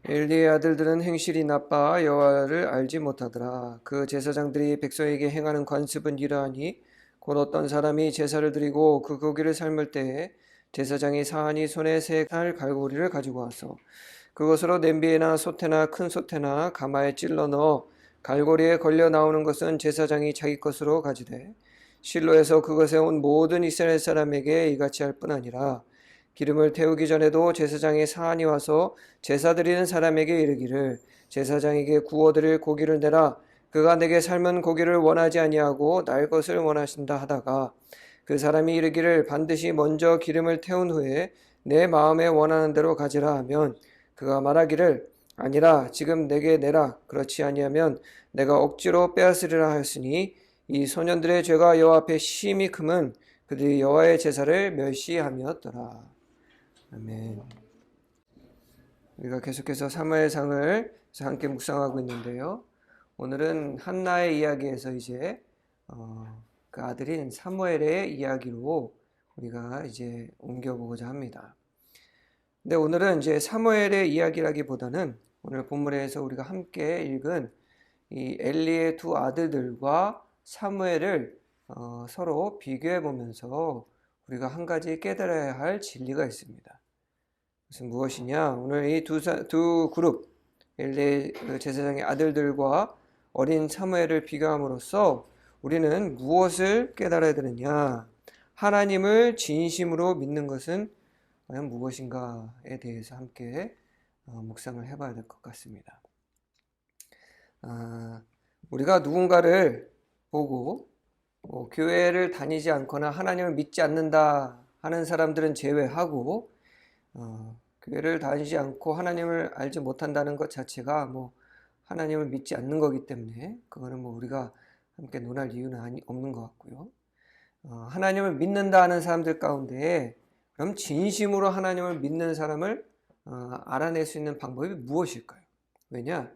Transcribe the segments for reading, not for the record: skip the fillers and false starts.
엘리의 아들들은 행실이 나빠 여호와를 알지 못하더라. 그 제사장들이 백성에게 행하는 관습은 이러하니 곧 어떤 사람이 제사를 드리고 그 고기를 삶을 때에 제사장이 사하니 손에 세 살 갈고리를 가지고 와서 그것으로 냄비에나 솥에나 큰 솥에나 가마에 찔러 넣어 갈고리에 걸려 나오는 것은 제사장이 자기 것으로 가지되 실로에서 그것에 온 모든 이스라엘 사람에게 이같이 할 뿐 아니라 기름을 태우기 전에도 제사장의 사안이 와서 제사 드리는 사람에게 이르기를 제사장에게 구워드릴 고기를 내라. 그가 내게 삶은 고기를 원하지 아니하고 날 것을 원하신다 하다가 그 사람이 이르기를 반드시 먼저 기름을 태운 후에 내 마음에 원하는 대로 가지라 하면 그가 말하기를 아니라 지금 내게 내라. 그렇지 아니하면 내가 억지로 빼앗으리라 하였으니 이 소년들의 죄가 여호와 앞에 심히 크면 그들이 여호와의 제사를 멸시함이었더라. 아멘. 우리가 계속해서 사무엘상을 함께 묵상하고 있는데요. 오늘은 한나의 이야기에서 이제 그 아들인 사무엘의 이야기로 우리가 이제 옮겨보고자 합니다. 근데 오늘은 이제 사무엘의 이야기라기보다는 오늘 본문에서 우리가 함께 읽은 이 엘리의 두 아들들과 사무엘을 서로 비교해 보면서 우리가 한 가지 깨달아야 할 진리가 있습니다. 그것은 무엇이냐? 오늘 이 두 그룹, 엘리 제사장의 아들들과 어린 사무엘을 비교함으로써 우리는 무엇을 깨달아야 되느냐? 하나님을 진심으로 믿는 것은 과연 무엇인가에 대해서 함께 묵상을 해봐야 될 것 같습니다. 우리가 누군가를 보고 교회를 다니지 않거나 하나님을 믿지 않는다 하는 사람들은 제외하고 교회를 다니지 않고 하나님을 알지 못한다는 것 자체가 하나님을 믿지 않는 거기 때문에 그거는 우리가 함께 논할 이유는 없는 것 같고요. 하나님을 믿는다 하는 사람들 가운데 그럼 진심으로 하나님을 믿는 사람을 알아낼 수 있는 방법이 무엇일까요? 왜냐?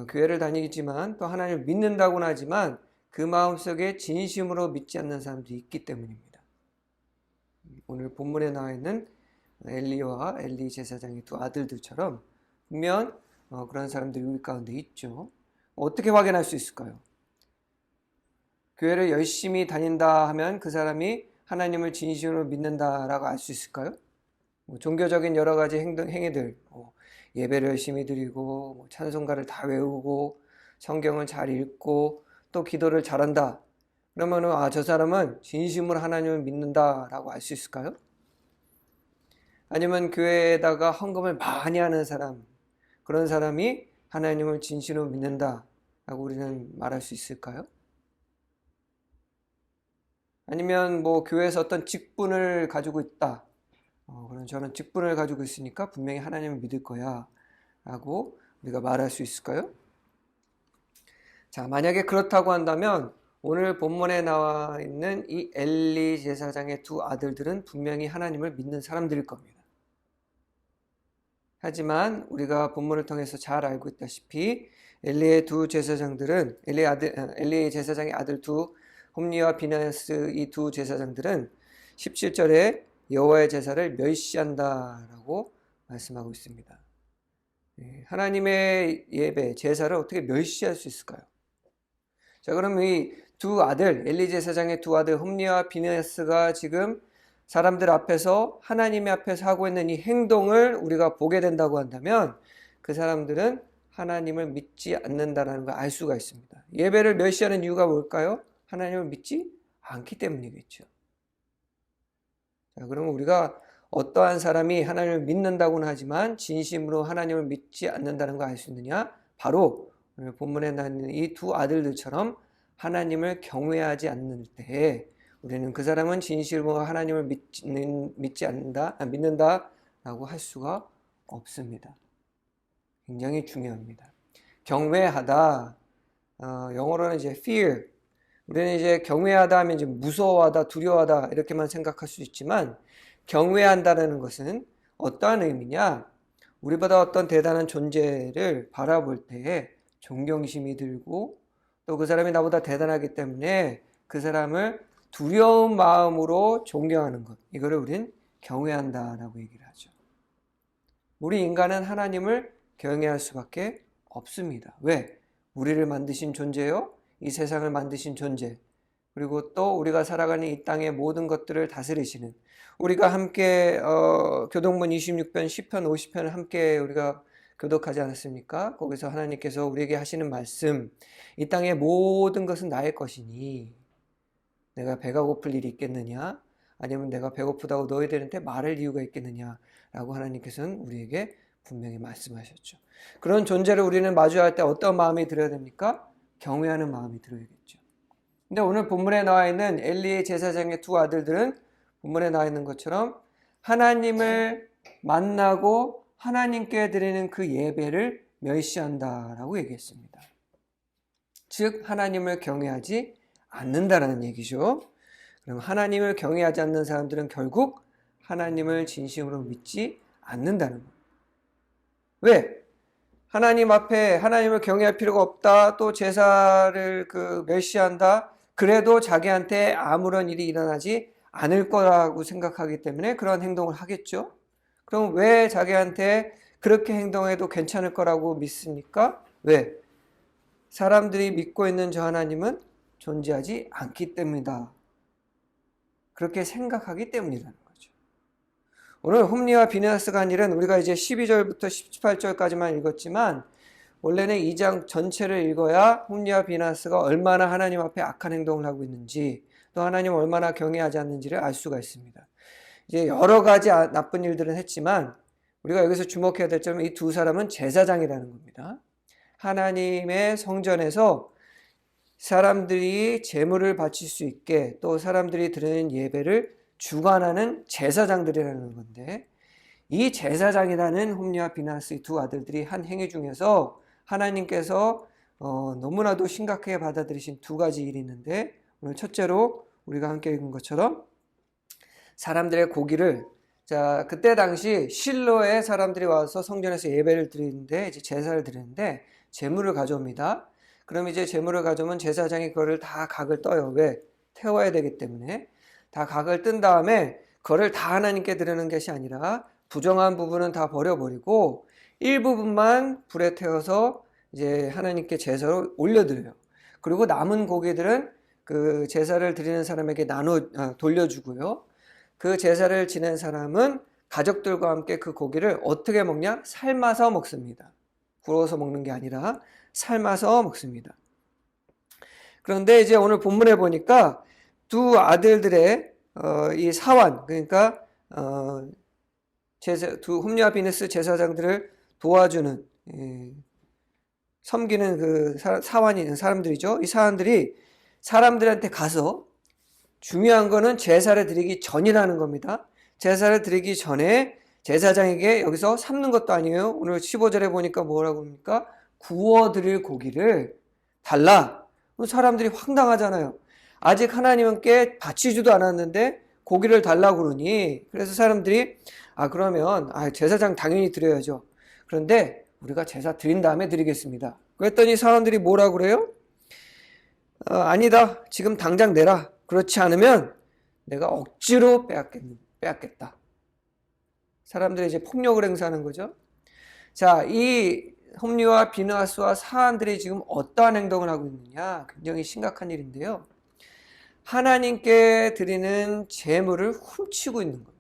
교회를 다니지만 또 하나님을 믿는다고는 하지만 그 마음속에 진심으로 믿지 않는 사람들이 있기 때문입니다. 오늘 본문에 나와 있는 엘리와 엘리 제사장의 두 아들들처럼 분명 그런 사람들이 우리 가운데 있죠. 어떻게 확인할 수 있을까요? 교회를 열심히 다닌다 하면 그 사람이 하나님을 진심으로 믿는다라고 알 수 있을까요? 종교적인 여러 가지 행위들, 예배를 열심히 드리고 찬송가를 다 외우고 성경을 잘 읽고 또 기도를 잘한다. 그러면 저 사람은 진심으로 하나님을 믿는다라고 알 수 있을까요? 아니면 교회에다가 헌금을 많이 하는 사람, 그런 사람이 하나님을 진심으로 믿는다라고 우리는 말할 수 있을까요? 아니면 교회에서 어떤 직분을 가지고 있다. 그럼 저는 직분을 가지고 있으니까 분명히 하나님을 믿을 거야 라고 우리가 말할 수 있을까요? 자, 만약에 그렇다고 한다면 오늘 본문에 나와 있는 이 엘리 제사장의 두 아들들은 분명히 하나님을 믿는 사람들일 겁니다. 하지만 우리가 본문을 통해서 잘 알고 있다시피 엘리의 두 제사장들은 엘리 제사장의 아들 두 홈리와 비나스 이 두 제사장들은 17절에 여호와의 제사를 멸시한다라고 말씀하고 있습니다. 하나님의 예배, 제사를 어떻게 멸시할 수 있을까요? 자, 그럼 이 두 아들, 엘리 제사장의 두 아들 홈리와 비나스가 지금 사람들 앞에서 하나님의 앞에서 하고 있는 이 행동을 우리가 보게 된다고 한다면 그 사람들은 하나님을 믿지 않는다는 걸 알 수가 있습니다. 예배를 멸시하는 이유가 뭘까요? 하나님을 믿지 않기 때문이겠죠. 자, 그러면 우리가 어떠한 사람이 하나님을 믿는다고는 하지만 진심으로 하나님을 믿지 않는다는 걸 알 수 있느냐? 바로 오늘 본문에 나오는 이 두 아들들처럼 하나님을 경외하지 않는 때에 우리는 그 사람은 진실로 하나님을 믿지 않는다, 믿는다라고 할 수가 없습니다. 굉장히 중요합니다. 경외하다, 영어로는 이제 fear. 우리는 이제 경외하다 하면 이제 무서워하다, 두려워하다 이렇게만 생각할 수 있지만 경외한다는 것은 어떠한 의미냐? 우리보다 어떤 대단한 존재를 바라볼 때에 존경심이 들고 또 그 사람이 나보다 대단하기 때문에 그 사람을 두려운 마음으로 존경하는 것. 이거를 우린 경외한다라고 얘기를 하죠. 우리 인간은 하나님을 경외할 수밖에 없습니다. 왜? 우리를 만드신 존재요, 이 세상을 만드신 존재, 그리고 또 우리가 살아가는 이 땅의 모든 것들을 다스리시는, 우리가 함께 교동문 26편, 10편, 50편을 함께 우리가 교독하지 않았습니까? 거기서 하나님께서 우리에게 하시는 말씀, 이 땅의 모든 것은 나의 것이니 내가 배가 고플 일이 있겠느냐? 아니면 내가 배고프다고 너희들한테 말할 이유가 있겠느냐? 라고 하나님께서는 우리에게 분명히 말씀하셨죠. 그런 존재를 우리는 마주할 때 어떤 마음이 들어야 됩니까? 경외하는 마음이 들어야겠죠. 근데 오늘 본문에 나와 있는 엘리의 제사장의 두 아들들은 본문에 나와 있는 것처럼 하나님을 만나고 하나님께 드리는 그 예배를 멸시한다라고 얘기했습니다. 즉 하나님을 경외하지 않는다라는 얘기죠. 그럼 하나님을 경외하지 않는 사람들은 결국 하나님을 진심으로 믿지 않는다는 거예요. 왜? 하나님 앞에 하나님을 경외할 필요가 없다, 또 제사를 멸시한다, 그래도 자기한테 아무런 일이 일어나지 않을 거라고 생각하기 때문에 그런 행동을 하겠죠. 그럼 왜 자기한테 그렇게 행동해도 괜찮을 거라고 믿습니까? 왜? 사람들이 믿고 있는 저 하나님은 존재하지 않기 때문이다. 그렇게 생각하기 때문이라는 거죠. 오늘 홈리와 비느하스가 한 일은 우리가 이제 12절부터 18절까지만 읽었지만 원래는 2장 전체를 읽어야 홈리와 비느하스가 얼마나 하나님 앞에 악한 행동을 하고 있는지, 또 하나님을 얼마나 경외하지 않는지를 알 수가 있습니다. 이제 여러 가지 나쁜 일들은 했지만 우리가 여기서 주목해야 될 점은 이 두 사람은 제사장이라는 겁니다. 하나님의 성전에서 사람들이 제물을 바칠 수 있게, 또 사람들이 드리는 예배를 주관하는 제사장들이라는 건데, 이 제사장이라는 홈리와 비느하스 두 아들들이 한 행위 중에서 하나님께서 너무나도 심각하게 받아들이신 두 가지 일이 있는데, 오늘 첫째로 우리가 함께 읽은 것처럼 사람들의 고기를, 자, 그때 당시 실로에 사람들이 와서 성전에서 예배를 드리는데, 이제 제사를 드리는데 제물을 가져옵니다. 그럼 이제 제물을 가져오면 제사장이 그거를 다 각을 떠요. 왜? 태워야 되기 때문에. 다 각을 뜬 다음에 그거를 다 하나님께 드리는 것이 아니라 부정한 부분은 다 버려버리고 일부분만 불에 태워서 이제 하나님께 제사로 올려드려요. 그리고 남은 고기들은 그 제사를 드리는 사람에게 돌려주고요. 그 제사를 지낸 사람은 가족들과 함께 그 고기를 어떻게 먹냐? 삶아서 먹습니다. 구워서 먹는 게 아니라 삶아서 먹습니다. 그런데 이제 오늘 본문에 보니까 두 아들들의 이 사환, 그러니까 두 홈리와 비느하스 제사장들을 도와주는, 섬기는 그 사환이 있는 사람들이죠. 이 사람들이 사람들한테 가서, 중요한 거는 제사를 드리기 전이라는 겁니다. 제사를 드리기 전에 제사장에게 여기서 삶는 것도 아니에요. 오늘 15절에 보니까 뭐라고 합니까? 구워드릴 고기를 달라. 사람들이 황당하잖아요. 아직 하나님께 바치지도 않았는데 고기를 달라고 그러니, 그래서 사람들이 그러면 제사장 당연히 드려야죠. 그런데 우리가 제사 드린 다음에 드리겠습니다. 그랬더니 사람들이 뭐라고 그래요? 아니다. 지금 당장 내라. 그렇지 않으면 내가 억지로 빼앗겠다. 사람들이 이제 폭력을 행사하는 거죠. 자, 이 홈리와 비느하스와 사안들이 지금 어떠한 행동을 하고 있느냐? 굉장히 심각한 일인데요. 하나님께 드리는 제물을 훔치고 있는 겁니다.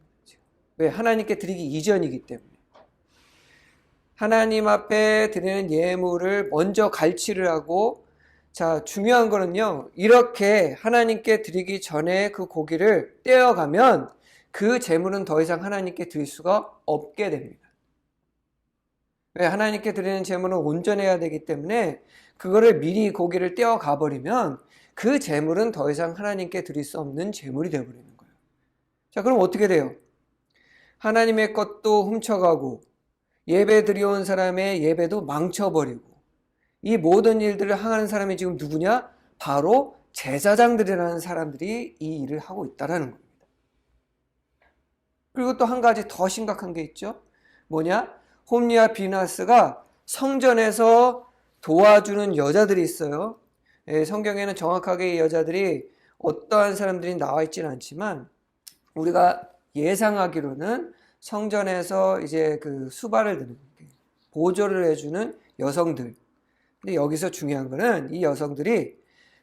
왜? 하나님께 드리기 이전이기 때문에. 하나님 앞에 드리는 예물을 먼저 갈취를 하고, 자, 중요한 거는요, 이렇게 하나님께 드리기 전에 그 고기를 떼어가면 그 제물은 더 이상 하나님께 드릴 수가 없게 됩니다. 왜? 하나님께 드리는 제물은 온전해야 되기 때문에 그거를 미리 고기를 떼어가 버리면 그 제물은 더 이상 하나님께 드릴 수 없는 제물이 되어버리는 거예요. 자, 그럼 어떻게 돼요? 하나님의 것도 훔쳐가고 예배 드려온 사람의 예배도 망쳐버리고, 이 모든 일들을 하는 사람이 지금 누구냐? 바로 제사장들이라는 사람들이 이 일을 하고 있다는 겁니다. 그리고 또 한 가지 더 심각한 게 있죠. 뭐냐? 홈리와 비느하스가 성전에서 도와주는 여자들이 있어요. 성경에는 정확하게 이 여자들이 어떠한 사람들이 나와 있지는 않지만 우리가 예상하기로는 성전에서 이제 그 수발을 드는, 보조를 해주는 여성들. 근데 여기서 중요한 거는 이 여성들이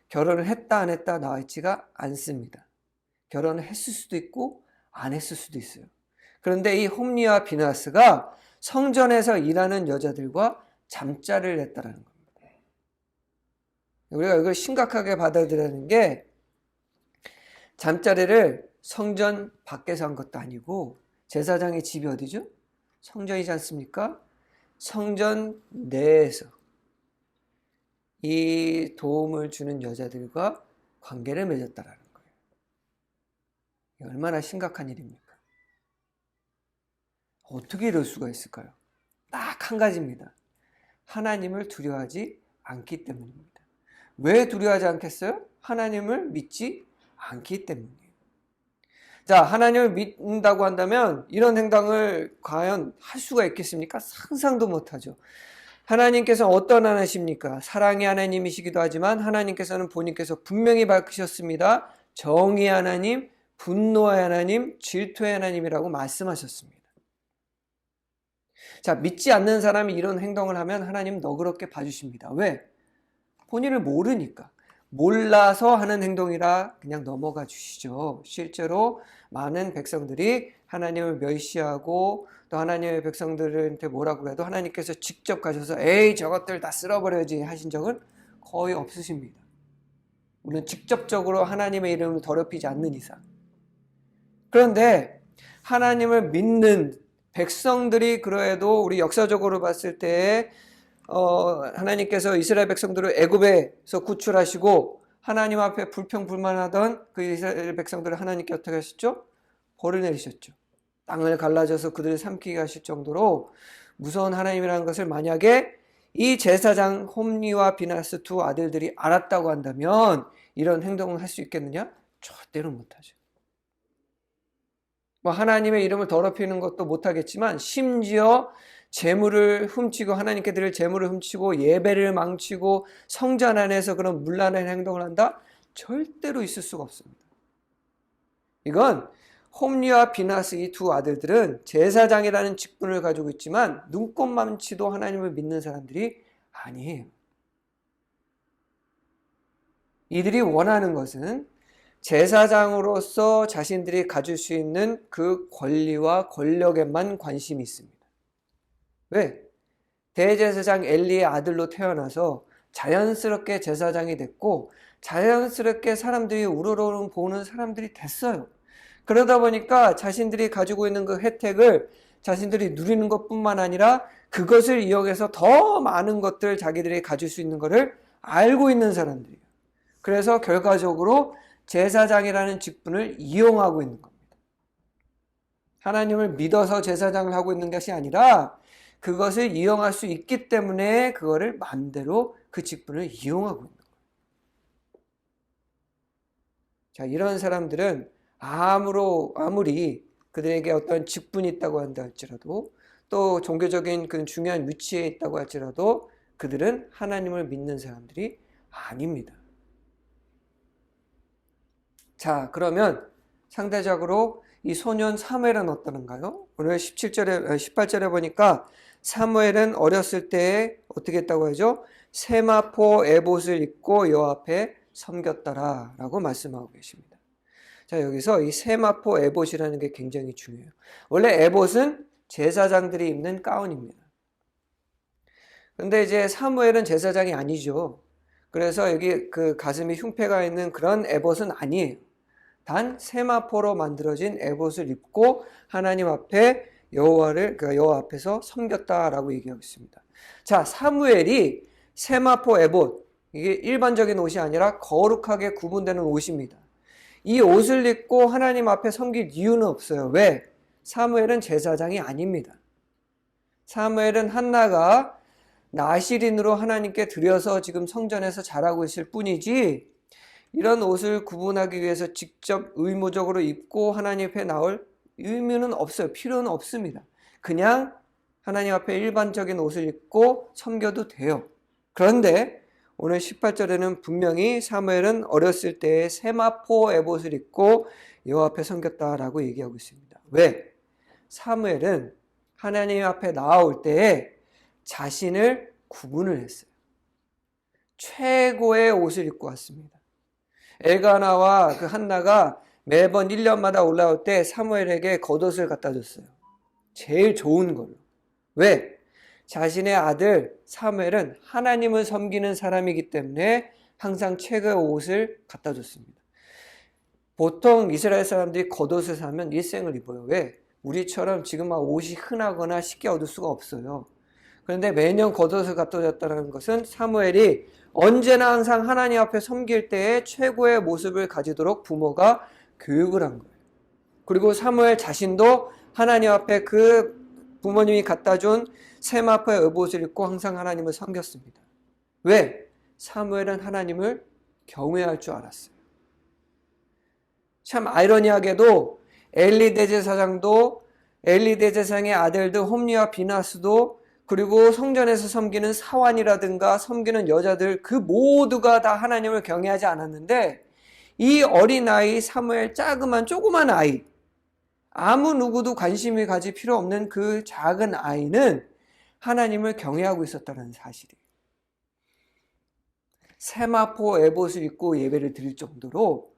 결혼을 했다 안 했다 나와 있지가 않습니다. 결혼을 했을 수도 있고 안 했을 수도 있어요. 그런데 이 홈리와 비나스가 성전에서 일하는 여자들과 잠자리를 했다라는 겁니다. 우리가 이걸 심각하게 받아들이는 게, 잠자리를 성전 밖에서 한 것도 아니고 제사장의 집이 어디죠? 성전이지 않습니까? 성전 내에서 이 도움을 주는 여자들과 관계를 맺었다라는 거예요. 얼마나 심각한 일입니까? 어떻게 이럴 수가 있을까요? 딱 한 가지입니다. 하나님을 두려워하지 않기 때문입니다. 왜 두려워하지 않겠어요? 하나님을 믿지 않기 때문이에요. 자, 하나님을 믿는다고 한다면 이런 행동을 과연 할 수가 있겠습니까? 상상도 못하죠. 하나님께서 어떤 하나님이십니까? 사랑의 하나님이시기도 하지만 하나님께서는 본인께서 분명히 밝히셨습니다. 정의의 하나님, 분노의 하나님, 질투의 하나님이라고 말씀하셨습니다. 자, 믿지 않는 사람이 이런 행동을 하면 하나님 너그럽게 봐주십니다. 왜? 본인을 모르니까. 몰라서 하는 행동이라 그냥 넘어가 주시죠. 실제로 많은 백성들이 하나님을 멸시하고 또 하나님의 백성들한테 뭐라고 해도 하나님께서 직접 가셔서 에이 저것들 다 쓸어버려야지 하신 적은 거의 없으십니다. 물론 직접적으로 하나님의 이름을 더럽히지 않는 이상. 그런데 하나님을 믿는 백성들이 그래도 우리 역사적으로 봤을 때 하나님께서 이스라엘 백성들을 애굽에서 구출하시고 하나님 앞에 불평불만하던 그 이스라엘 백성들을 하나님께 어떻게 하셨죠? 벌을 내리셨죠. 땅을 갈라져서 그들을 삼키게 하실 정도로 무서운 하나님이라는 것을 만약에 이 제사장 홈리와 비나스 두 아들들이 알았다고 한다면 이런 행동을 할 수 있겠느냐? 절대로 못하죠. 뭐 하나님의 이름을 더럽히는 것도 못하겠지만 심지어 재물을 훔치고 하나님께 드릴 재물을 훔치고 예배를 망치고 성전 안에서 그런 문란한 행동을 한다? 절대로 있을 수가 없습니다. 이건 홈리와 비나스 이 두 아들들은 제사장이라는 직분을 가지고 있지만 눈꼽만치도 하나님을 믿는 사람들이 아니에요. 이들이 원하는 것은 제사장으로서 자신들이 가질 수 있는 그 권리와 권력에만 관심이 있습니다. 왜? 대제사장 엘리의 아들로 태어나서 자연스럽게 제사장이 됐고 자연스럽게 사람들이 우러러 보는 사람들이 됐어요. 그러다 보니까 자신들이 가지고 있는 그 혜택을 자신들이 누리는 것뿐만 아니라 그것을 이용해서 더 많은 것들 자기들이 가질 수 있는 것을 알고 있는 사람들이에요. 그래서 결과적으로 제사장이라는 직분을 이용하고 있는 겁니다. 하나님을 믿어서 제사장을 하고 있는 것이 아니라 그것을 이용할 수 있기 때문에 그거를 마음대로 그 직분을 이용하고 있는 거예요. 자, 이런 사람들은 아무리 그들에게 어떤 직분이 있다고 한다 할지라도 또 종교적인 그 중요한 위치에 있다고 할지라도 그들은 하나님을 믿는 사람들이 아닙니다. 자, 그러면 상대적으로 이 소년 사무엘은 어떠는가요? 오늘 18절에 보니까 사무엘은 어렸을 때에 어떻게 했다고 하죠? 세마포 에봇을 입고 여호와 앞에 섬겼더라 라고 말씀하고 계십니다. 자, 여기서 이 세마포 에봇이라는 게 굉장히 중요해요. 원래 에봇은 제사장들이 입는 가운입니다. 근데 이제 사무엘은 제사장이 아니죠. 그래서 여기 그 가슴에 흉패가 있는 그런 에봇은 아니에요. 단 세마포로 만들어진 에봇을 입고 하나님 앞에 여호와 앞에서 섬겼다라고 얘기하고 있습니다. 자, 사무엘이 세마포 에봇, 이게 일반적인 옷이 아니라 거룩하게 구분되는 옷입니다. 이 옷을 입고 하나님 앞에 섬길 이유는 없어요. 왜? 사무엘은 제사장이 아닙니다. 사무엘은 한나가 나실인으로 하나님께 드려서 지금 성전에서 자라고 있을 뿐이지 이런 옷을 구분하기 위해서 직접 의무적으로 입고 하나님 앞에 나올 의무는 없어요. 필요는 없습니다. 그냥 하나님 앞에 일반적인 옷을 입고 섬겨도 돼요. 그런데 오늘 18절에는 분명히 사무엘은 어렸을 때에 세마포 에봇을 입고 여호와 앞에 섬겼다라고 얘기하고 있습니다. 왜? 사무엘은 하나님 앞에 나올 때에 자신을 구분을 했어요. 최고의 옷을 입고 왔습니다. 엘가나와 그 한나가 매번 1년마다 올라올 때 사무엘에게 겉옷을 갖다 줬어요. 제일 좋은 걸로. 왜? 자신의 아들 사무엘은 하나님을 섬기는 사람이기 때문에 항상 최고의 옷을 갖다 줬습니다. 보통 이스라엘 사람들이 겉옷을 사면 일생을 입어요. 왜? 우리처럼 지금 막 옷이 흔하거나 쉽게 얻을 수가 없어요. 그런데 매년 겉옷을 갖다 줬다는 것은 사무엘이 언제나 항상 하나님 앞에 섬길 때에 최고의 모습을 가지도록 부모가 교육을 한 거예요. 그리고 사무엘 자신도 하나님 앞에 그 부모님이 갖다 준 세마포의 의복을 입고 항상 하나님을 섬겼습니다. 왜? 사무엘은 하나님을 경외할 줄 알았어요. 참 아이러니하게도 엘리 대제사장도 엘리 대제사장의 아들들 홈리와 비나스도 그리고 성전에서 섬기는 사환이라든가 섬기는 여자들 그 모두가 다 하나님을 경외하지 않았는데 이 어린아이 사무엘 조그만 아이 아무 누구도 관심을 가질 필요 없는 그 작은 아이는 하나님을 경외하고 있었다는 사실이에요. 세마포 에봇을 입고 예배를 드릴 정도로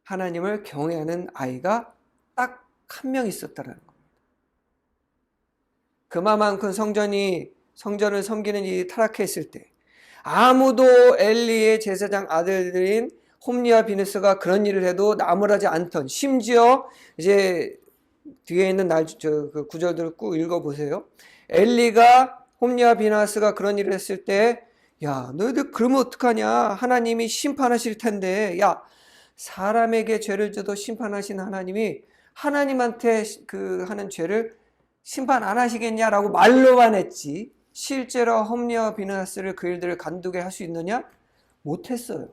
하나님을 경외하는 아이가 딱 한 명 있었다는 겁니다. 그만큼 성전을 섬기는 일이 타락했을 때 아무도 엘리의 제사장 아들들인 홈리와 비느스가 그런 일을 해도 나무라지 않던, 심지어 이제 뒤에 있는 그 구절들을 꼭 읽어보세요. 엘리가 홈리와 비느스가 그런 일을 했을 때 야 너희들 그러면 어떡하냐, 하나님이 심판하실 텐데, 야 사람에게 죄를 져도 심판하신 하나님이 하나님한테 그 하는 죄를 심판 안 하시겠냐라고 말로만 했지 실제로 홈리와 비느하스를 그 일들을 간두게 할 수 있느냐? 못했어요.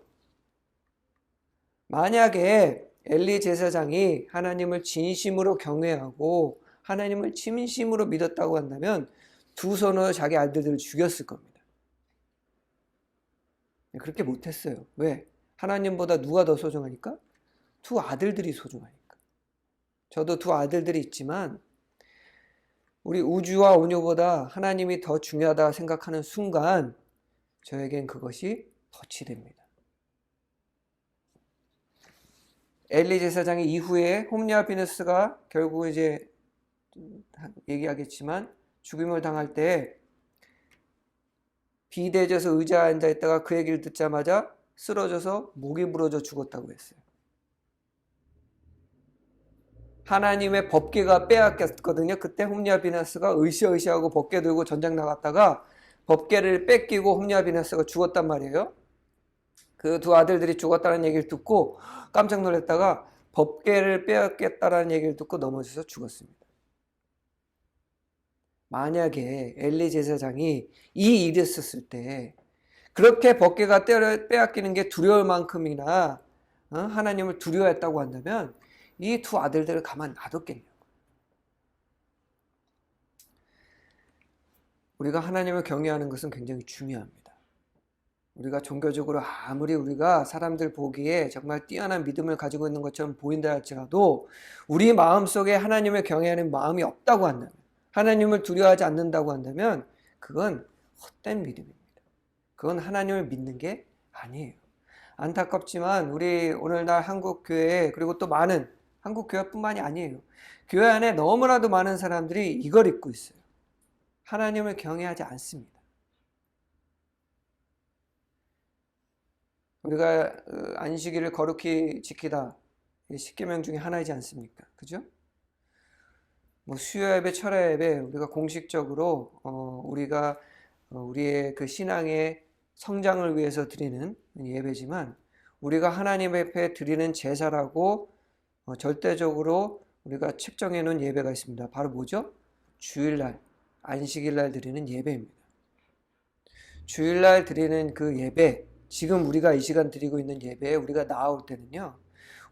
만약에 엘리 제사장이 하나님을 진심으로 경외하고 하나님을 진심으로 믿었다고 한다면 두 손으로 자기 아들들을 죽였을 겁니다. 그렇게 못했어요. 왜? 하나님보다 누가 더 소중하니까? 두 아들들이 소중하니까. 저도 두 아들들이 있지만 우리 우주와 온유보다 하나님이 더 중요하다 생각하는 순간 저에겐 그것이 덫이 됩니다. 엘리 제사장이 이후에 홈리와 비느스가 결국 이제 얘기하겠지만 죽임을 당할 때 비대해져서 의자에 앉아 있다가 그 얘기를 듣자마자 쓰러져서 목이 부러져 죽었다고 했어요. 하나님의 법궤가 빼앗겼거든요. 그때 홈리와 비느하스가 으쌰으쌰하고 법궤 들고 전장 나갔다가 법궤를 뺏기고 홈리와 비느하스가 죽었단 말이에요. 그 두 아들들이 죽었다는 얘기를 듣고 깜짝 놀랐다가 법궤를 빼앗겼다는 얘기를 듣고 넘어져서 죽었습니다. 만약에 엘리 제사장이 이 일이 있었을 때 그렇게 법궤가 빼앗기는 게 두려울 만큼이나 하나님을 두려워했다고 한다면 이 두 아들들을 가만 놔뒀겠냐고. 우리가 하나님을 경외하는 것은 굉장히 중요합니다. 우리가 종교적으로 아무리 우리가 사람들 보기에 정말 뛰어난 믿음을 가지고 있는 것처럼 보인다 할지라도 우리 마음속에 하나님을 경외하는 마음이 없다고 한다면, 하나님을 두려워하지 않는다고 한다면 그건 헛된 믿음입니다. 그건 하나님을 믿는 게 아니에요. 안타깝지만 우리 오늘날 한국교회, 그리고 또 많은 한국교회뿐만이 아니에요. 교회 안에 너무나도 많은 사람들이 이걸 입고 있어요. 하나님을 경외하지 않습니다. 우리가 안식일을 거룩히 지키다, 10계명 중에 하나이지 않습니까? 그죠? 수요 예배, 철야 예배, 우리가 공식적으로 우리가 우리의 그 신앙의 성장을 위해서 드리는 예배지만 우리가 하나님 앞에 드리는 제사라고 절대적으로 우리가 책정해 놓은 예배가 있습니다. 바로 뭐죠? 주일날, 안식일날 드리는 예배입니다. 주일날 드리는 그 예배, 지금 우리가 이 시간 드리고 있는 예배에 우리가 나올 때는요,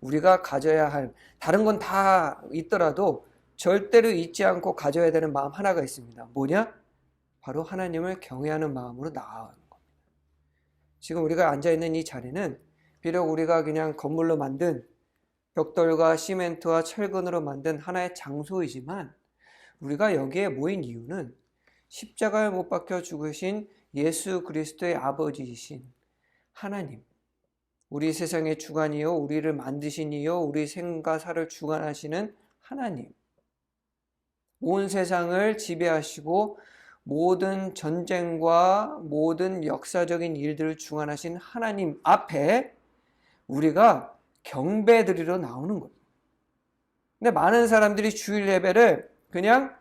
우리가 가져야 할, 다른 건 다 있더라도 절대로 잊지 않고 가져야 되는 마음 하나가 있습니다. 뭐냐? 바로 하나님을 경외하는 마음으로 나아가는 겁니다. 지금 우리가 앉아있는 이 자리는 비록 우리가 그냥 건물로 만든 벽돌과 시멘트와 철근으로 만든 하나의 장소이지만 우리가 여기에 모인 이유는 십자가에 못 박혀 죽으신 예수 그리스도의 아버지이신 하나님, 우리 세상의 주관이요, 우리를 만드신 이요, 우리 생과 사를 주관하시는 하나님, 온 세상을 지배하시고 모든 전쟁과 모든 역사적인 일들을 주관하신 하나님 앞에 우리가 경배드리러 나오는 겁니다. 근데 많은 사람들이 주일 예배를 그냥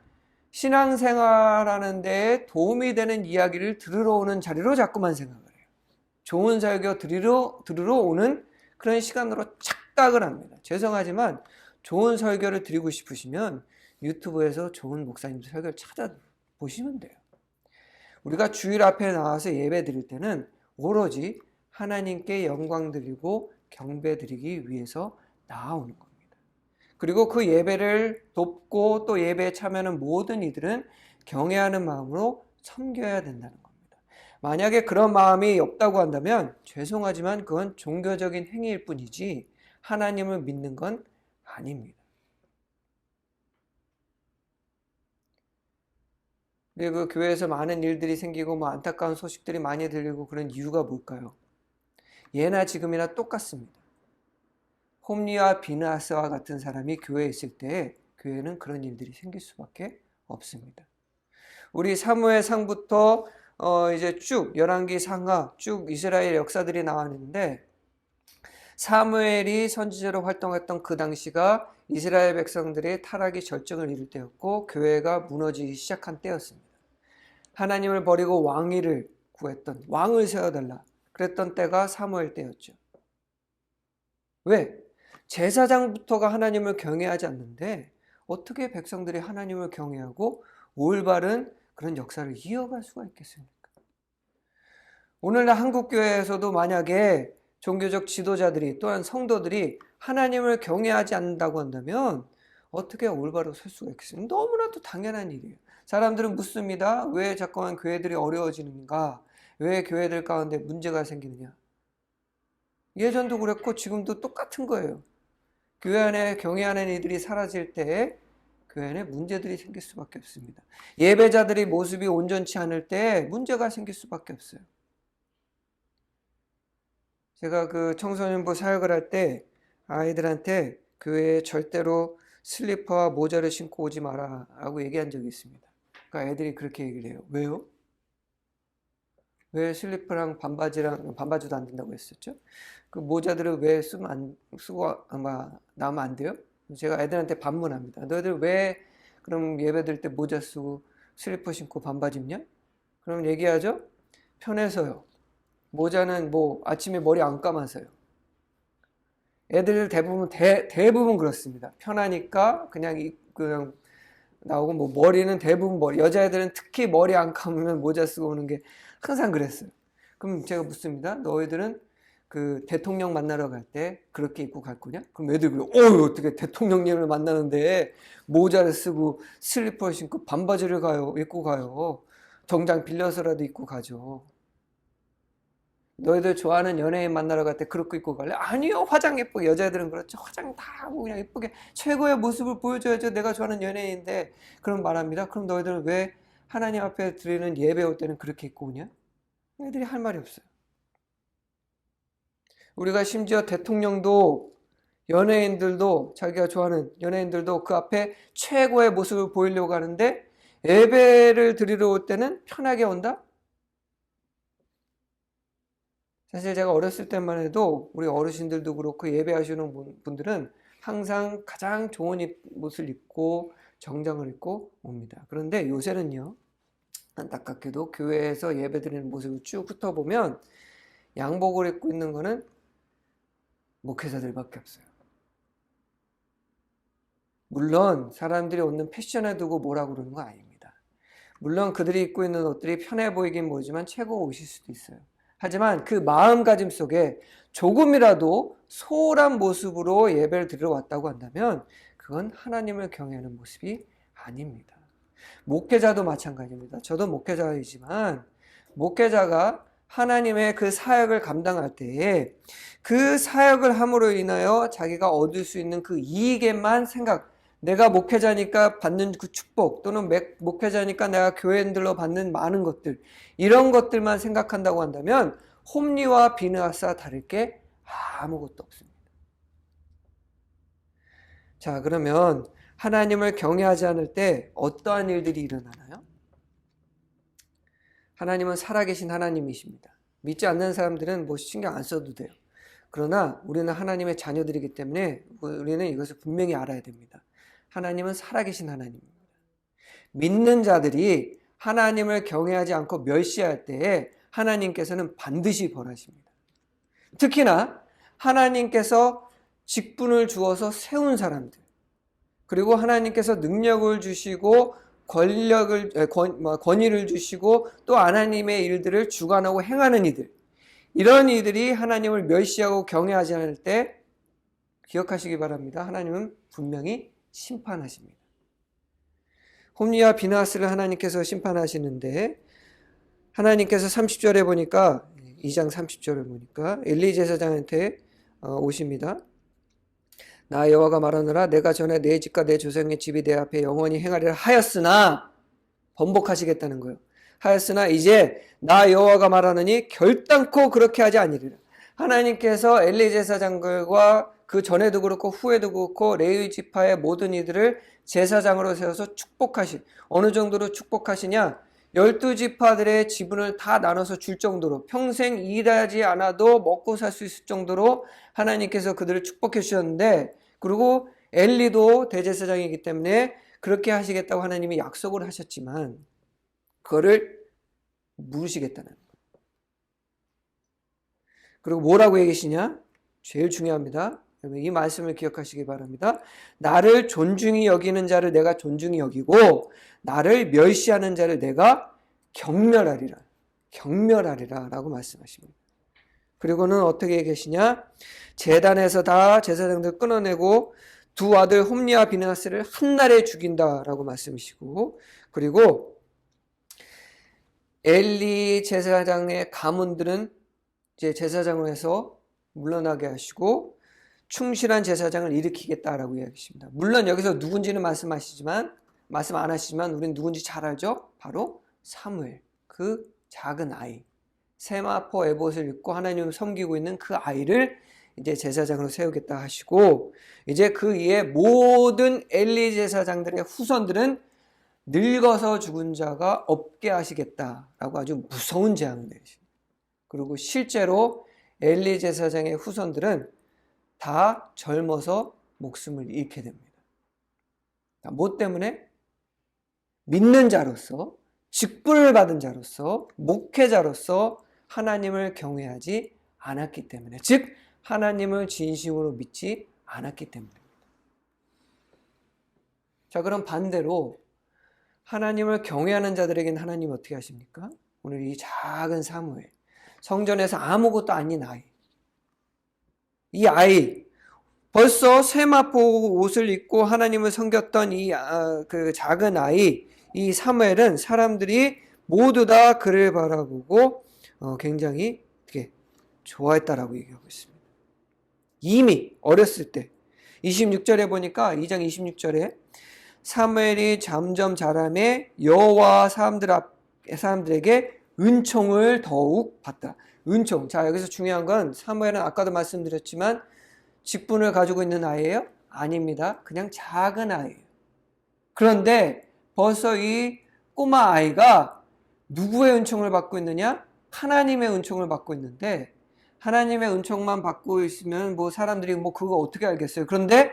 신앙생활하는 데에 도움이 되는 이야기를 들으러 오는 자리로 자꾸만 생각을 해요. 좋은 설교 들으러 오는 그런 시간으로 착각을 합니다. 죄송하지만 좋은 설교를 드리고 싶으시면 유튜브에서 좋은 목사님 설교를 찾아보시면 돼요. 우리가 주일 앞에 나와서 예배 드릴 때는 오로지 하나님께 영광 드리고 경배 드리기 위해서 나아오는 겁니다. 그리고 그 예배를 돕고 또 예배에 참여하는 모든 이들은 경외하는 마음으로 섬겨야 된다는 겁니다. 만약에 그런 마음이 없다고 한다면 죄송하지만 그건 종교적인 행위일 뿐이지 하나님을 믿는 건 아닙니다. 그리고 그 교회에서 많은 일들이 생기고 안타까운 소식들이 많이 들리고 그런 이유가 뭘까요? 예나 지금이나 똑같습니다. 홈리와 비나스와 같은 사람이 교회에 있을 때 교회는 그런 일들이 생길 수밖에 없습니다. 우리 사무엘 상부터 이제 쭉 열왕기 상하 쭉 이스라엘 역사들이 나왔는데 사무엘이 선지자로 활동했던 그 당시가 이스라엘 백성들의 타락이 절정을 이룰 때였고 교회가 무너지기 시작한 때였습니다. 하나님을 버리고 왕위를 구했던, 왕을 세워달라 그랬던 때가 사무엘 때였죠. 왜? 제사장부터가 하나님을 경외하지 않는데 어떻게 백성들이 하나님을 경외하고 올바른 그런 역사를 이어갈 수가 있겠습니까? 오늘날 한국교회에서도 만약에 종교적 지도자들이 또한 성도들이 하나님을 경외하지 않는다고 한다면 어떻게 올바로 설 수가 있겠습니까? 너무나도 당연한 일이에요. 사람들은 묻습니다. 왜 자꾸만 교회들이 어려워지는가? 왜 교회들 가운데 문제가 생기느냐? 예전도 그랬고 지금도 똑같은 거예요. 교회 안에 경외하는 이들이 사라질 때 교회 안에 문제들이 생길 수밖에 없습니다. 예배자들이 모습이 온전치 않을 때 문제가 생길 수밖에 없어요. 제가 그 청소년부 사역을 할 때 아이들한테 교회에 절대로 슬리퍼와 모자를 신고 오지 마라 라고 얘기한 적이 있습니다. 그러니까 애들이 그렇게 얘기를 해요. 왜요? 왜 슬리퍼랑 반바지도 안 된다고 했었죠? 그 모자들을 왜 쓰고 나오면 안 돼요? 제가 애들한테 반문합니다. 너희들 왜 그럼 예배 드릴 때 모자 쓰고 슬리퍼 신고 반바지 입냐? 그럼 얘기하죠? 편해서요. 모자는 아침에 머리 안 감아서요. 애들 대부분 그렇습니다. 편하니까 그냥 나오고 머리는 대부분 머리. 여자애들은 특히 머리 안 감으면 모자 쓰고 오는 게 항상 그랬어요. 그럼 제가 묻습니다. 너희들은 그 대통령 만나러 갈 때 그렇게 입고 갈 거냐? 그럼 애들이 어떻게 대통령님을 만나는데 모자를 쓰고 슬리퍼를 신고 반바지를 입고 가요. 정장 빌려서라도 입고 가죠. 너희들 좋아하는 연예인 만나러 갈 때 그렇게 입고 갈래? 아니요, 화장 예쁘게. 여자애들은 그렇죠. 화장 다 하고 그냥 예쁘게 최고의 모습을 보여줘야죠. 내가 좋아하는 연예인인데. 그럼 말합니다. 그럼 너희들은 왜 하나님 앞에 드리는 예배 올 때는 그렇게 입고 오냐? 애들이 할 말이 없어요. 우리가 심지어 대통령도 연예인들도 자기가 좋아하는 연예인들도 그 앞에 최고의 모습을 보이려고 하는데 예배를 드리러 올 때는 편하게 온다? 사실 제가 어렸을 때만 해도 우리 어르신들도 그렇고 예배하시는 분들은 항상 가장 좋은 옷을 입고 정장을 입고 옵니다. 그런데 요새는요, 안타깝게도 교회에서 예배드리는 모습을 쭉 훑어보면 양복을 입고 있는 거는 목회자들밖에 없어요. 물론 사람들이 옷는 패션에 두고 뭐라고 그러는 거 아닙니다. 물론 그들이 입고 있는 옷들이 편해 보이긴 모르지만 최고 옷일 수도 있어요. 하지만 그 마음가짐 속에 조금이라도 소홀한 모습으로 예배를 드리러 왔다고 한다면 그건 하나님을 경외하는 모습이 아닙니다. 목회자도 마찬가지입니다. 저도 목회자이지만 목회자가 하나님의 그 사역을 감당할 때에 그 사역을 함으로 인하여 자기가 얻을 수 있는 그 이익에만 내가 목회자니까 받는 그 축복, 또는 목회자니까 내가 교회인들로 받는 많은 것들, 이런 것들만 생각한다고 한다면 홈리와 비느하스와 다를 게 아무것도 없습니다. 자, 그러면 하나님을 경외하지 않을 때 어떠한 일들이 일어나나요? 하나님은 살아계신 하나님이십니다. 믿지 않는 사람들은 뭐 신경 안 써도 돼요. 그러나 우리는 하나님의 자녀들이기 때문에 우리는 이것을 분명히 알아야 됩니다. 하나님은 살아계신 하나님입니다. 믿는 자들이 하나님을 경외하지 않고 멸시할 때에 하나님께서는 반드시 벌하십니다. 특히나 하나님께서 직분을 주어서 세운 사람들, 그리고 하나님께서 능력을 주시고 권위를 주시고 또 하나님의 일들을 주관하고 행하는 이들, 이런 이들이 하나님을 멸시하고 경외하지 않을 때 기억하시기 바랍니다. 하나님은 분명히 심판하십니다. 홈리와 비느하스를 하나님께서 심판하시는데, 하나님께서 30절에 보니까, 2장 30절에 보니까 엘리 제사장한테 오십니다. 나 여호와가 말하노라, 내가 전에 내 집과 내 조상의 집이 내 앞에 영원히 행하리라 하였으나, 번복하시겠다는 거예요. 하였으나 이제 나 여호와가 말하느니 결단코 그렇게 하지 아니리라. 하나님께서 엘리 제사장들과 그 전에도 그렇고 후에도 그렇고 레위 지파의 모든 이들을 제사장으로 세워서 축복하신, 어느 정도로 축복하시냐, 12지파들의 지분을 다 나눠서 줄 정도로, 평생 일하지 않아도 먹고 살 수 있을 정도로 하나님께서 그들을 축복해 주셨는데, 그리고 엘리도 대제사장이기 때문에 그렇게 하시겠다고 하나님이 약속을 하셨지만 그거를 물으시겠다는 거예요. 그리고 뭐라고 얘기하시냐? 제일 중요합니다. 이 말씀을 기억하시기 바랍니다. 나를 존중히 여기는 자를 내가 존중히 여기고 나를 멸시하는 자를 내가 경멸하리라. 경멸하리라 라고 말씀하십니다. 그리고는 어떻게 계시냐? 제단에서 다 제사장들 끊어내고 두 아들 홈리와 비느하스를 한날에 죽인다라고 말씀이시고, 그리고 엘리 제사장의 가문들은 이제 제사장으로 해서 물러나게 하시고 충실한 제사장을 일으키겠다라고 이야기하십니다. 물론 여기서 누군지는 말씀 안 하시지만 우리는 누군지 잘 알죠? 바로 사무엘, 그 작은 아이, 세마포 에봇을 입고 하나님을 섬기고 있는 그 아이를 이제 제사장으로 세우겠다 하시고, 이제 그 이에 모든 엘리 제사장들의 후손들은 늙어서 죽은 자가 없게 하시겠다라고 아주 무서운 재앙을 내리십니다. 그리고 실제로 엘리 제사장의 후손들은 다 젊어서 목숨을 잃게 됩니다. 뭐 때문에? 믿는 자로서, 직분을 받은 자로서, 목회자로서 하나님을 경외하지 않았기 때문에, 즉 하나님을 진심으로 믿지 않았기 때문입니다. 자, 그럼 반대로 하나님을 경외하는 자들에게는 하나님 어떻게 하십니까? 오늘 이 작은 사무엘, 성전에서 아무것도 아닌 아이, 이 아이, 벌써 세마포 옷을 입고 하나님을 섬겼던 그 작은 아이, 이 사무엘은 사람들이 모두 다 그를 바라보고 굉장히 좋아했다라고 얘기하고 있습니다. 이미 어렸을 때 26절에 보니까 2장 26절에 사무엘이 점점 자라매 여호와 사람들에게 은총을 더욱 받다. 은총. 자, 여기서 중요한 건 사무엘은 아까도 말씀드렸지만 직분을 가지고 있는 아이예요? 아닙니다. 그냥 작은 아이예요. 그런데 벌써 이 꼬마 아이가 누구의 은총을 받고 있느냐? 하나님의 은총을 받고 있는데, 하나님의 은총만 받고 있으면 뭐 사람들이 뭐 그거 어떻게 알겠어요? 그런데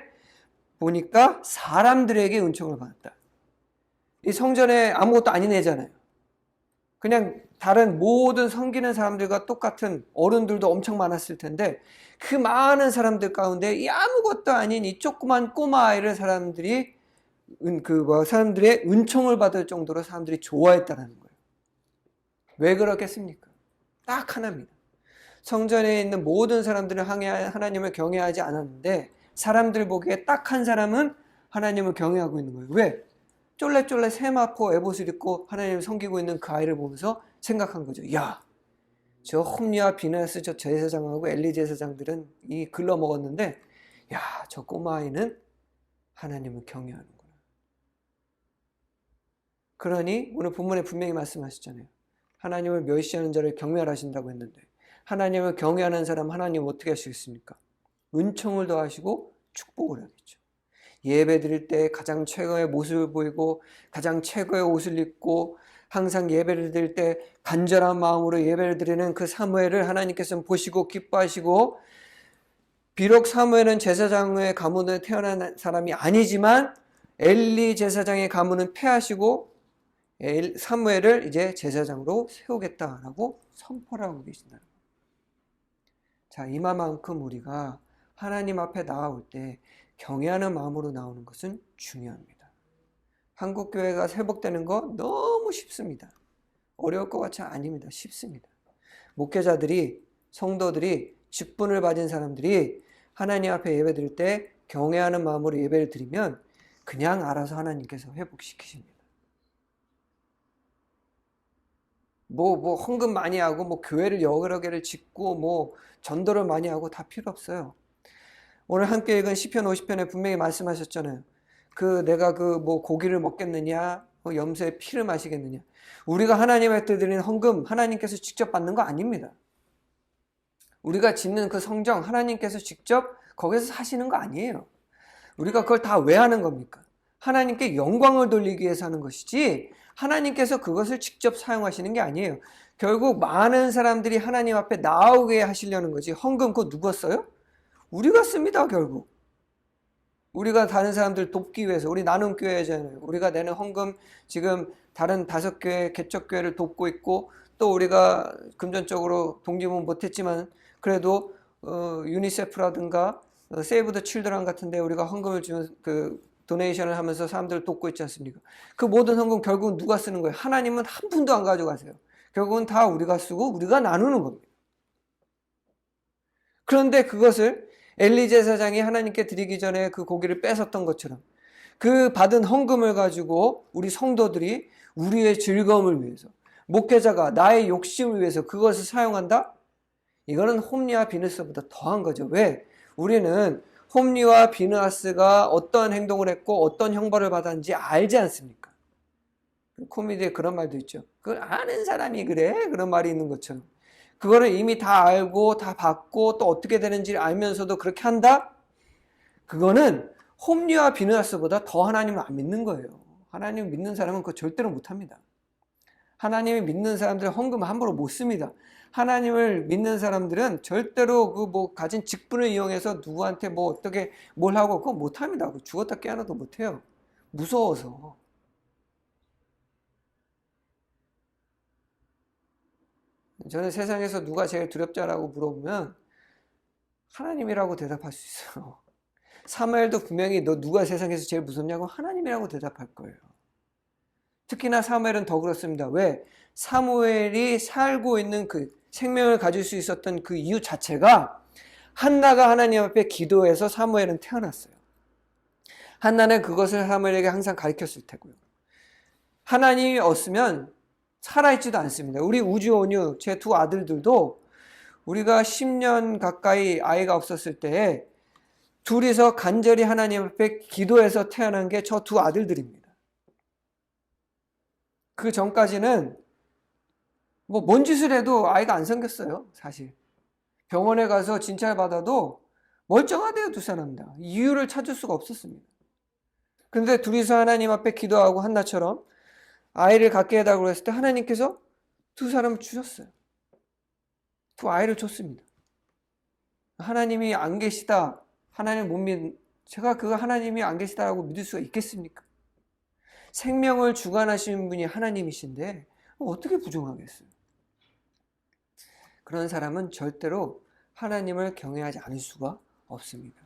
보니까 사람들에게 은총을 받았다. 이 성전에 아무것도 아닌 애잖아요. 그냥 다른 모든 섬기는 사람들과 똑같은, 어른들도 엄청 많았을 텐데 그 많은 사람들 가운데 이 아무것도 아닌 이 조그만 꼬마 아이를 사람들의 은총을 받을 정도로 사람들이 좋아했다는 거예요. 왜 그렇겠습니까? 딱 하나입니다. 성전에 있는 모든 사람들은 하나님을 경외하지 않았는데 사람들 보기에 딱 한 사람은 하나님을 경외하고 있는 거예요. 왜? 쫄래쫄래 세마포 에봇을 입고 하나님을 섬기고 있는 그 아이를 보면서 생각한 거죠. 야, 저 홈리와 비느하스 저 제사장하고 엘리 제사장들은 이 글러먹었는데, 야, 저 꼬마 아이는 하나님을 경외하는구나. 그러니 오늘 본문에 분명히 말씀하셨잖아요. 하나님을 멸시하는 자를 경멸하신다고 했는데 하나님을 경외하는 사람 하나님 어떻게 하시겠습니까? 은총을 더하시고 축복을 하겠죠. 예배 드릴 때 가장 최고의 모습을 보이고 가장 최고의 옷을 입고 항상 예배를 드릴 때 간절한 마음으로 예배를 드리는 그 사무엘을 하나님께서는 보시고 기뻐하시고, 비록 사무엘은 제사장의 가문에 태어난 사람이 아니지만 엘리 제사장의 가문은 폐하시고 사무엘을 이제 제사장으로 세우겠다라고 선포를 하고 계신다. 자, 이만큼 우리가 하나님 앞에 나아올 때 경외하는 마음으로 나오는 것은 중요합니다. 한국교회가 회복되는 거 너무 쉽습니다. 어려울 것 같지 아닙니다. 쉽습니다. 목회자들이, 성도들이, 직분을 받은 사람들이 하나님 앞에 예배드릴 때 경외하는 마음으로 예배를 드리면 그냥 알아서 하나님께서 회복시키십니다. 헌금 많이 하고 교회를 여러 개를 짓고 전도를 많이 하고 다 필요 없어요. 오늘 함께 읽은 시편 50편에 분명히 말씀하셨잖아요. 내가 고기를 먹겠느냐, 염소의 피를 마시겠느냐. 우리가 하나님한테 드리는 헌금 하나님께서 직접 받는 거 아닙니다. 우리가 짓는 그 성정 하나님께서 직접 거기서 사시는 거 아니에요. 우리가 그걸 다 왜 하는 겁니까? 하나님께 영광을 돌리기 위해서 하는 것이지 하나님께서 그것을 직접 사용하시는 게 아니에요. 결국 많은 사람들이 하나님 앞에 나오게 하시려는 거지. 헌금 그거 누가 써요? 우리가 씁니다. 결국 우리가 다른 사람들 돕기 위해서. 우리 나눔교회잖아요. 우리가 내는 헌금 지금 다른 5교회 개척교회를 돕고 있고, 또 우리가 금전적으로 동기부여 못했지만 그래도 유니세프라든가 세이브 더 칠드런 같은 데 우리가 헌금을 주면 도네이션을 하면서 사람들을 돕고 있지 않습니까? 그 모든 헌금 결국은 누가 쓰는 거예요? 하나님은 한 푼도 안 가져가세요. 결국은 다 우리가 쓰고 우리가 나누는 겁니다. 그런데 그것을 엘리 제사장이 하나님께 드리기 전에 그 고기를 뺏었던 것처럼 그 받은 헌금을 가지고 우리 성도들이 우리의 즐거움을 위해서, 목회자가 나의 욕심을 위해서 그것을 사용한다? 이거는 홈리와 비느하스보다 더한 거죠. 왜? 우리는 홈리와 비느하스가 어떤 행동을 했고 어떤 형벌을 받았는지 알지 않습니까? 코미디에 그런 말도 있죠. 그걸 아는 사람이 그래? 그런 말이 있는 것처럼. 그거를 이미 다 알고 다 받고 또 어떻게 되는지 알면서도 그렇게 한다? 그거는 홈리와 비느하스보다 더 하나님을 안 믿는 거예요. 하나님을 믿는 사람은 그거 절대로 못합니다. 하나님을 믿는 사람들은 헌금 함부로 못 씁니다. 하나님을 믿는 사람들은 절대로 가진 직분을 이용해서 누구한테 어떻게 뭘 하고 그거 못합니다. 죽었다 깨어나도 못해요. 무서워서. 저는 세상에서 누가 제일 두렵자라고 물어보면 하나님이라고 대답할 수 있어요. 사무엘도 분명히 너 누가 세상에서 제일 무섭냐고 하나님이라고 대답할 거예요. 특히나 사무엘은 더 그렇습니다. 왜? 사무엘이 살고 있는 그 생명을 가질 수 있었던 그 이유 자체가 한나가 하나님 앞에 기도해서 사무엘은 태어났어요. 한나는 그것을 사무엘에게 항상 가르쳤을 테고요. 하나님이 없으면 살아있지도 않습니다. 우리 우주온유 제 2 아들들도 우리가 10년 가까이 아이가 없었을 때에 둘이서 간절히 하나님 앞에 기도해서 태어난 게 저 2 아들들입니다. 그 전까지는 뭔 짓을 해도 아이가 안 생겼어요. 사실 병원에 가서 진찰 받아도 멀쩡하대요. 2 사람 다. 이유를 찾을 수가 없었습니다. 그런데 둘이서 하나님 앞에 기도하고 한나처럼 아이를 갖게 해달라고 했을 때 하나님께서 2 사람을 주셨어요. 2 아이를 줬습니다. 하나님이 안 계시다, 하나님 못 믿, 제가 그거 하나님이 안 계시다라고 믿을 수가 있겠습니까? 생명을 주관하시는 분이 하나님이신데 어떻게 부정하겠어요? 그런 사람은 절대로 하나님을 경외하지 않을 수가 없습니다.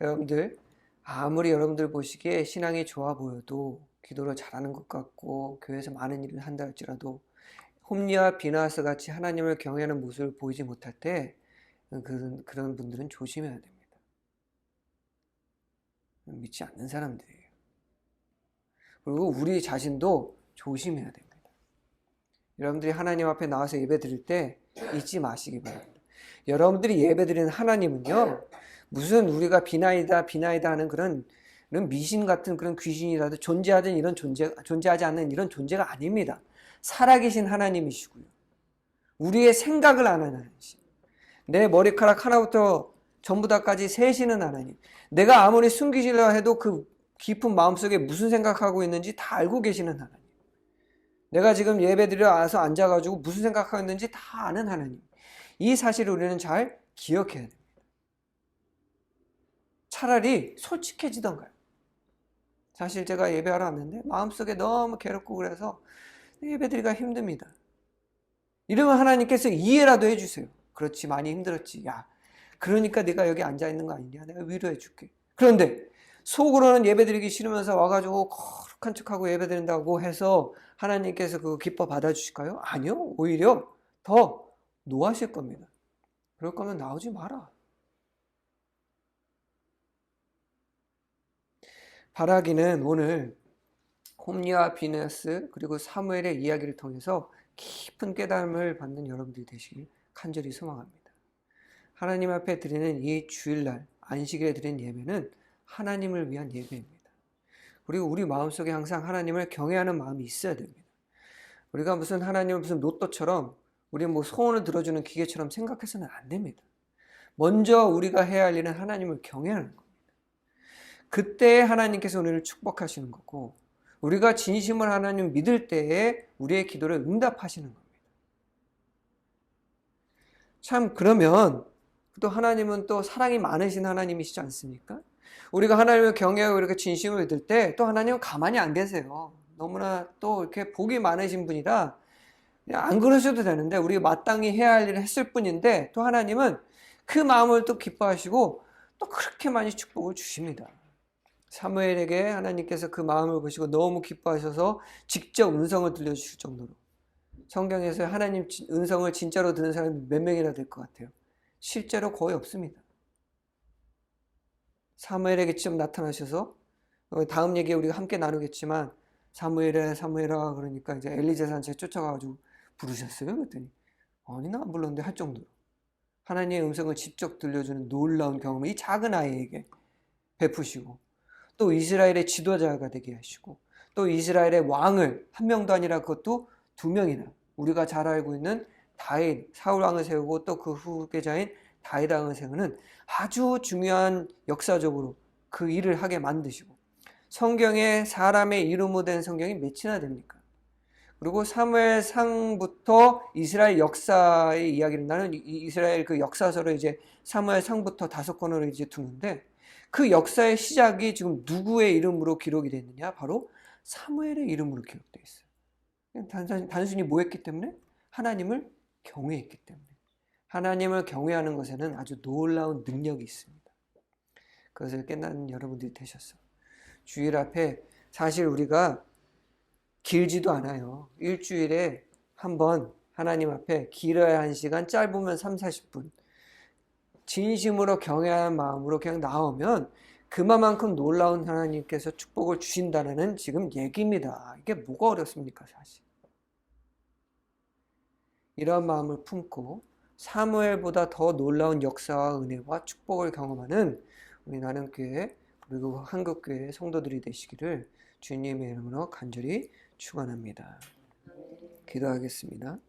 여러분들, 아무리 여러분들 보시기에 신앙이 좋아 보여도, 기도를 잘하는 것 같고 교회에서 많은 일을 한다 할지라도 홈리와 비느하스 같이 하나님을 경외하는 모습을 보이지 못할 때 그런 분들은 조심해야 됩니다. 믿지 않는 사람들이에요. 그리고 우리 자신도 조심해야 됩니다. 여러분들이 하나님 앞에 나와서 예배 드릴 때 잊지 마시기 바랍니다. 여러분들이 예배 드리는 하나님은요, 무슨 우리가 비나이다 하는 그런 이런 미신 같은 그런 귀신이라도 존재하지 않는 이런 존재가 아닙니다. 살아계신 하나님이시고요. 우리의 생각을 아는 하나님이시고, 내 머리카락 하나부터 전부 다까지 세시는 하나님. 내가 아무리 숨기시려 해도 그 깊은 마음속에 무슨 생각하고 있는지 다 알고 계시는 하나님. 내가 지금 예배드려 와서 앉아가지고 무슨 생각하고 있는지 다 아는 하나님. 이 사실을 우리는 잘 기억해야 됩니다. 차라리 솔직해지던가요. 사실 제가 예배하러 왔는데 마음속에 너무 괴롭고 그래서 예배드리기가 힘듭니다. 이러면 하나님께서 이해라도 해주세요. 그렇지, 많이 힘들었지. 야, 그러니까 네가 여기 앉아있는 거 아니냐. 내가 위로해 줄게. 그런데 속으로는 예배드리기 싫으면서 와가지고 거룩한 척하고 예배드린다고 해서 하나님께서 그거 기뻐 받아주실까요? 아니요. 오히려 더 노하실 겁니다. 그럴 거면 나오지 마라. 바라기는 오늘 홈리와 비느하스 그리고 사무엘의 이야기를 통해서 깊은 깨달음을 받는 여러분들이 되시길 간절히 소망합니다. 하나님 앞에 드리는 이 주일날 안식일에 드리는 예배는 하나님을 위한 예배입니다. 그리고 우리 마음속에 항상 하나님을 경외하는 마음이 있어야 됩니다. 우리가 무슨 하나님을 무슨 로또처럼 우리 뭐 소원을 들어주는 기계처럼 생각해서는 안 됩니다. 먼저 우리가 해야 할 일은 하나님을 경외하는 겁니다. 그때 하나님께서 우리를 축복하시는 거고, 우리가 진심으로 하나님을 믿을 때에 우리의 기도를 응답하시는 겁니다. 참, 그러면 또 하나님은 또 사랑이 많으신 하나님이시지 않습니까? 우리가 하나님을 경외하고 이렇게 진심을 믿을 때 또 하나님은 가만히 안 계세요. 너무나 또 이렇게 복이 많으신 분이라 그냥 안 그러셔도 되는데, 우리 마땅히 해야 할 일을 했을 뿐인데 또 하나님은 그 마음을 또 기뻐하시고 또 그렇게 많이 축복을 주십니다. 사무엘에게 하나님께서 그 마음을 보시고 너무 기뻐하셔서 직접 음성을 들려주실 정도로, 성경에서 하나님 음성을 진짜로 듣는 사람이 몇 명이나 될 것 같아요? 실제로 거의 없습니다. 사무엘에게 직접 나타나셔서, 다음 얘기 우리가 함께 나누겠지만, 사무엘아 그러니까 이제 엘리 제사장에 쫓아가가지고 부르셨어요. 그랬더니 아니 나 안 불렀는데 할 정도로 하나님의 음성을 직접 들려주는 놀라운 경험을 이 작은 아이에게 베푸시고, 또 이스라엘의 지도자가 되게 하시고, 또 이스라엘의 왕을 한 명도 아니라 그것도 2명이나, 우리가 잘 알고 있는 다윗, 사울 왕을 세우고 또 그 후계자인 다윗 왕을 세우는 아주 중요한 역사적으로 그 일을 하게 만드시고, 성경에 사람의 이름으로 된 성경이 몇이나 됩니까? 그리고 사무엘상부터 이스라엘 역사의 이야기를, 나는 이스라엘 그 역사서를 이제 사무엘상부터 5권으로 이제 두는데, 그 역사의 시작이 지금 누구의 이름으로 기록이 됐느냐? 바로 사무엘의 이름으로 기록되어 있어요. 단순히 뭐 했기 때문에? 하나님을 경외했기 때문에. 하나님을 경외하는 것에는 아주 놀라운 능력이 있습니다. 그것을 깨닫는 여러분들이 되셨어. 주일 앞에 사실 우리가 길지도 않아요. 일주일에 한번 하나님 앞에 길어야 1시간, 짧으면 30-40분 진심으로 경외하는 마음으로 그냥 나오면 그만큼 놀라운 하나님께서 축복을 주신다는 지금 얘기입니다. 이게 뭐가 어렵습니까, 사실. 이런 마음을 품고 사무엘보다 더 놀라운 역사와 은혜와 축복을 경험하는 우리 나눔교회 그리고 한국교회 성도들이 되시기를 주님의 이름으로 간절히 축원합니다. 기도하겠습니다.